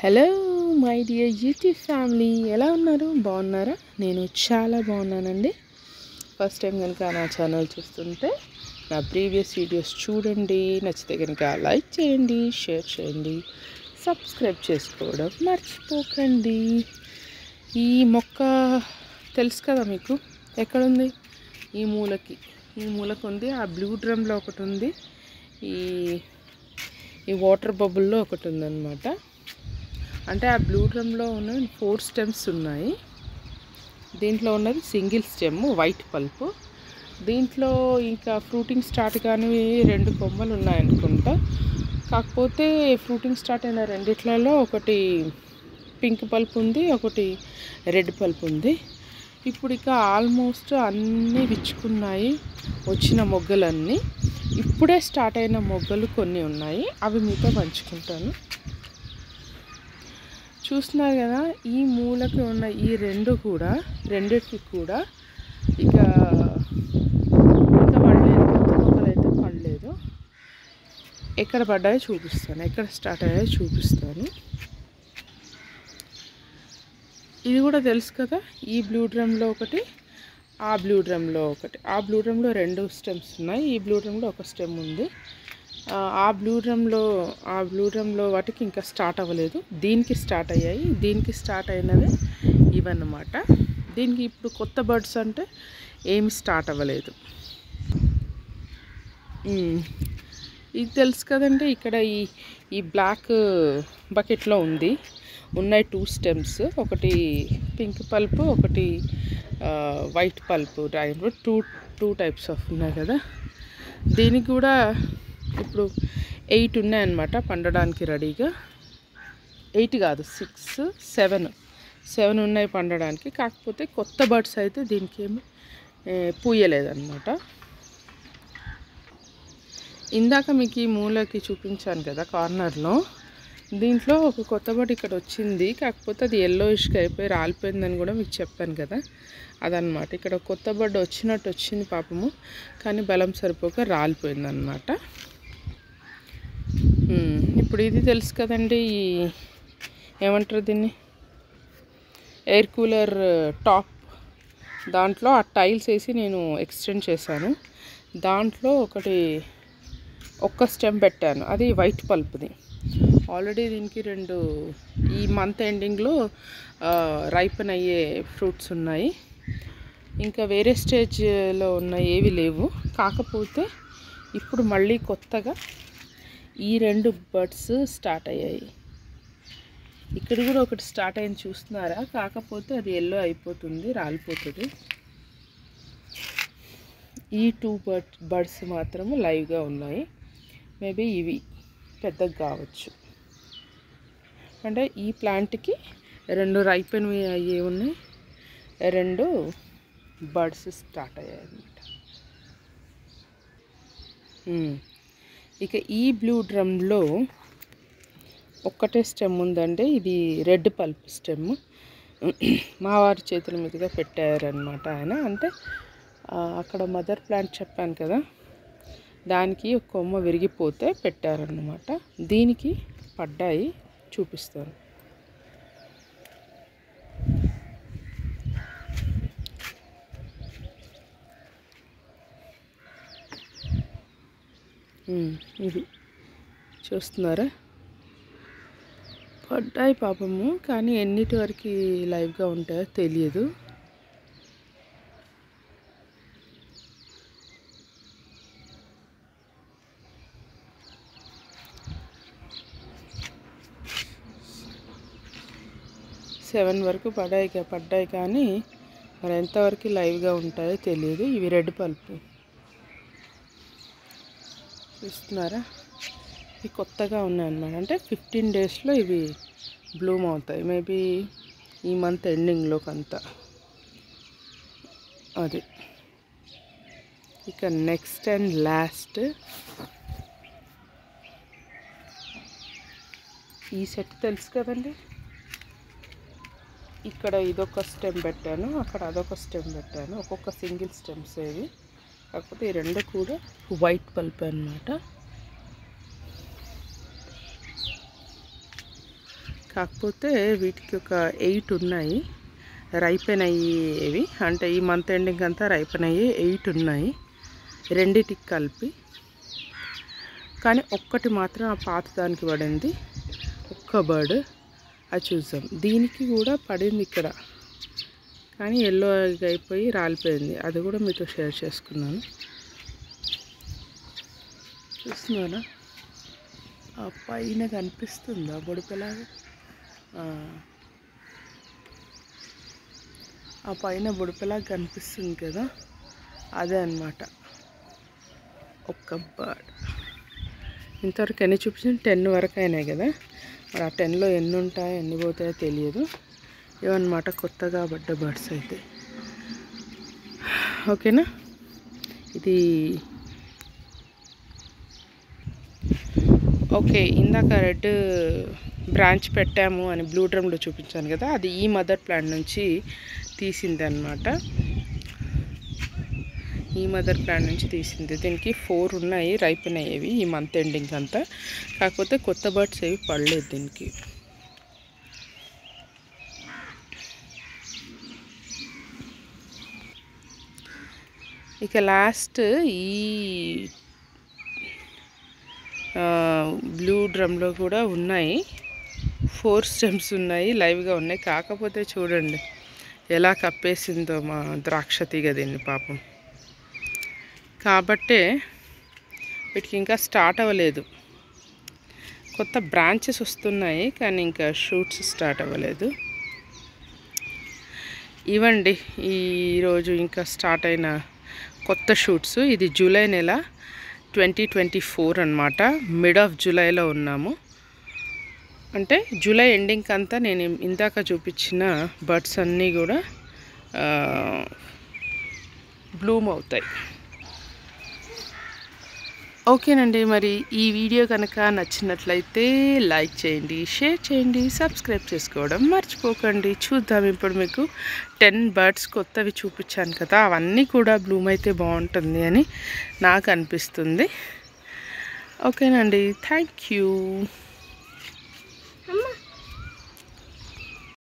Hello my dear YouTube family, ఎలా ఉన్నారు? బాగున్నారా? నేను చాలా బాగున్నానండి. ఫస్ట్ టైం కనుక నా ఛానల్ చూస్తుంటే నా ప్రీవియస్ వీడియోస్ చూడండి. నచ్చితే కనుక లైక్ చేయండి, షేర్ చేయండి, సబ్స్క్రైబ్ చేసుకోవడం మర్చిపోకండి. ఈ మొక్క తెలుసు కదా మీకు, ఎక్కడుంది? ఈ మూలకు ఉంది. ఆ బ్లూ డ్రమ్లో ఒకటి ఉంది, ఈ వాటర్ బబుల్లో ఒకటి ఉందన్నమాట. అంటే ఆ బ్లూ డ్రమ్లో ఉన్న 4 స్టెమ్స్ ఉన్నాయి. దీంట్లో ఉన్నది సింగిల్ స్టెమ్, వైట్ పల్పు. దీంట్లో ఇంకా ఫ్రూటింగ్ స్టార్ట్ కానీ 2 కొమ్మలు ఉన్నాయనుకుంటా. కాకపోతే ఫ్రూటింగ్ స్టార్ట్ అయిన రెండిట్లలో ఒకటి పింక్ పల్ప్ ఉంది, ఒకటి రెడ్ పల్ప్ ఉంది. ఇప్పుడు ఇక ఆల్మోస్ట్ అన్నీ విచ్చుకున్నాయి వచ్చిన మొగ్గలన్నీ. ఇప్పుడే స్టార్ట్ అయిన మొగ్గలు కొన్ని ఉన్నాయి, అవి మీతో పంచుకుంటాను. చూస్తున్నారు కదా, ఈ మూలకి ఉన్న ఈ రెండిటికి కూడా ఇంకా పడలేదు, కొత్త మొక్కలు అయితే పడలేదు. ఎక్కడ పడ్డాయో చూపిస్తాను, ఎక్కడ స్టార్ట్ అయ్యాయో చూపిస్తాను. ఇది కూడా తెలుసు కదా, ఈ బ్లూ డ్రమ్లో ఒకటి, ఆ బ్లూ డ్రమ్లో ఒకటి. ఆ బ్లూ డ్రమ్లో 2 స్టెమ్స్ ఉన్నాయి, ఈ బ్లూ డ్రమ్లో ఒక స్టెమ్ ఉంది. ఆ బ్లూ డ్రమ్లో వాటికి ఇంకా స్టార్ట్ అవ్వలేదు, దీనికి స్టార్ట్ అయ్యాయి. దీనికి స్టార్ట్ అయినవి ఇవన్నమాట. దీనికి ఇప్పుడు కొత్త బర్డ్స్ అంటే ఏమి స్టార్ట్ అవ్వలేదు. ఇది తెలుసు కదండి, ఇక్కడ ఈ బ్లాక్ బకెట్లో ఉన్నాయి 2 స్టెమ్స్. ఒకటి పింక్ పల్పు, ఒకటి white pulp. Two types of ఉన్నాయి కదా. దీనికి కూడా ఇప్పుడు 8 ఉన్నాయన్నమాట పండడానికి రెడీగా. 8 కాదు, 6, 7 ఉన్నాయి పండడానికి. కాకపోతే కొత్త బర్డ్స్ అయితే దీనికి ఏమి పూయలేదన్నమాట. ఇందాక మీకు ఈ మూలకి చూపించాను కదా కార్నర్లో, దీంట్లో ఒక కొత్త బర్డ్ ఇక్కడ వచ్చింది. కాకపోతే అది ఎల్లోయిష్గా అయిపోయి రాలిపోయిందని కూడా మీకు చెప్పాను కదా, అదనమాట. ఇక్కడ కొత్త బర్డ్ వచ్చింది పాపము, కానీ బలం సరిపోక రాలిపోయిందన్నమాట. ఇప్పుడు ఇది తెలుసు కదండి, ఏమంటారు దీన్ని, ఎయిర్ కూలర్ టాప్. దాంట్లో ఆ టైల్స్ వేసి నేను ఎక్స్టెండ్ చేశాను. దాంట్లో ఒక్క స్టెమ్ పెట్టాను, అది వైట్ పల్ప్ది. ఆల్రెడీ దీనికి 2 ఈ మంత్ ఎండింగ్లో రైపన్ అయ్యే ఫ్రూట్స్ ఉన్నాయి. ఇంకా వేరే స్టేజ్లో ఉన్నాయి, ఏవి లేవు. కాకపోతే ఇప్పుడు మళ్ళీ కొత్తగా ఈ 2 బర్డ్స్ స్టార్ట్ అయ్యాయి. ఇక్కడ కూడా ఒకటి స్టార్ట్ అయింది, చూస్తున్నారా? కాకపోతే అది ఎల్లో అయిపోతుంది, రాలిపోతుంది. ఈ 2 బర్డ్స్ మాత్రము లైవ్గా ఉన్నాయి. మేబీ ఇవి పెద్దగా కావచ్చు. అంటే ఈ ప్లాంట్కి 2 రైపెన్ అయ్యే ఉన్నాయి, 2 బర్డ్స్ స్టార్ట్ అయ్యాయి అన్నమాట. ఇక ఈ బ్లూ డ్రమ్లో ఒక్కటే స్టెమ్ ఉందండి, ఇది రెడ్ పల్ప్ స్టెమ్. మా వారి చేతుల మీదుగా పెట్టారనమాట ఆయన. అంటే అక్కడ మదర్ ప్లాంట్ చెప్పాను కదా, దానికి ఒక కొమ్మ విరిగిపోతే పెట్టారన్నమాట. దీనికి పడ్డాయి, చూపిస్తాను. ఇది చూస్తున్నారా, పడ్డాయి పాపము. కానీ ఎన్నిటి వరకు లైవ్గా ఉంటాయో తెలియదు. సెవెన్ వరకు పడ్డాయి కానీ మరి ఎంతవరకు లైవ్గా ఉంటాయో తెలియదు. ఇవి రెడ్ పల్పు చూస్తున్నారా, ఇవి కొత్తగా ఉన్నాయన్నమాట. అంటే 15 డేస్లో ఇవి బ్లూమ్ అవుతాయి. మేబీ ఈ మంత్ ఎండింగ్లోకి అంతా. అది ఇక నెక్స్ట్ అండ్ లాస్ట్ ఈ సెట్ తెలుసు కదండి. ఇక్కడ ఇదొక స్టెమ్ పెట్టాను, అక్కడ అదొక స్టెమ్ పెట్టాను. ఒక్కొక్క సింగిల్ స్టెమ్స్ ఇవి. కాకపోతే ఈ 2 కూడా వైట్ పల్ప్ అన్నమాట. కాకపోతే వీటికి ఒక 8 ఉన్నాయి రైపెన్ అయ్యేవి, అంటే ఈ మంత్ ఎండింగ్ అంతా రైపెన్ అయ్యి 8 ఉన్నాయి రెండిటికి కలిపి. కానీ ఒక్కటి మాత్రం ఆ పాత దానికి పడింది, ఒక్క బర్డ్, అది చూసాం. దీనికి కూడా పడింది ఇక్కడ, కానీ ఎల్లో అయిపోయి రాలిపోయింది. అది కూడా మీతో షేర్ చేసుకున్నాను. చూస్తున్నారా ఆ పైన కనిపిస్తుందా బుడపలాగా? ఆ పైన బుడపలాగా కనిపిస్తుంది కదా, అదే అన్నమాట ఒక్క బర్డ్. ఇంతవరకు ఎన్ని చూపించిన 10 వరకు అయినాయి కదా, మరి ఆ 10లో ఎన్ని ఉంటాయో ఎన్ని పోతాయో తెలియదు. ఇవన్నమాట కొత్తగా పడ్డ బర్డ్స్ అయితే. ఓకేనా, ఇది ఓకే. ఇందాక రెడ్ బ్రాంచ్ పెట్టాము అని బ్లూ డ్రమ్లో చూపించాను కదా, అది ఈ మదర్ ప్లాంట్ నుంచి తీసింది అన్నమాట. ఈ మదర్ ప్లాంట్ నుంచి తీసింది. దీనికి 4 ఉన్నాయి రైపెన్ అయ్యేవి ఈ మంత్ ఎండింగ్ అంతా. కాకపోతే కొత్త బర్డ్స్ ఏవి పడలేదు దీనికి. ఇక లాస్ట్ ఈ బ్లూ డ్రమ్లో కూడా ఉన్నాయి 4 స్టెమ్స్ ఉన్నాయి, లైవ్గా ఉన్నాయి. కాకపోతే చూడండి ఎలా కప్పేసిందో మా ద్రాక్ష తీగ దీన్ని పాపం. కాబట్టే వీటికి ఇంకా స్టార్ట్ అవ్వలేదు. కొత్త బ్రాంచెస్ వస్తున్నాయి కానీ ఇంకా షూట్స్ స్టార్ట్ అవ్వలేదు. ఇవ్వండి ఈరోజు ఇంకా స్టార్ట్ అయిన కొత్త షూట్స్. ఇది జూలై నెల 2024 అన్నమాట. మిడ్ ఆఫ్ జూలైలో ఉన్నాము, అంటే జూలై ఎండింగ్ అంతా నేను ఇందాక చూపించిన బర్డ్స్ అన్నీ కూడా బ్లూమ్ అవుతాయి. ఓకేనండి, మరి ఈ వీడియో కనుక నచ్చినట్లయితే లైక్ చేయండి, షేర్ చేయండి, సబ్స్క్రైబ్ చేసుకోవడం మర్చిపోకండి. చూద్దాం, ఇప్పుడు మీకు 10 బర్డ్స్ కొత్తవి చూపించాను కదా, అవన్నీ కూడా బ్లూమ్ అయితే బాగుంటుంది అని నాకు అనిపిస్తుంది. ఓకేనండి, థ్యాంక్ యూ.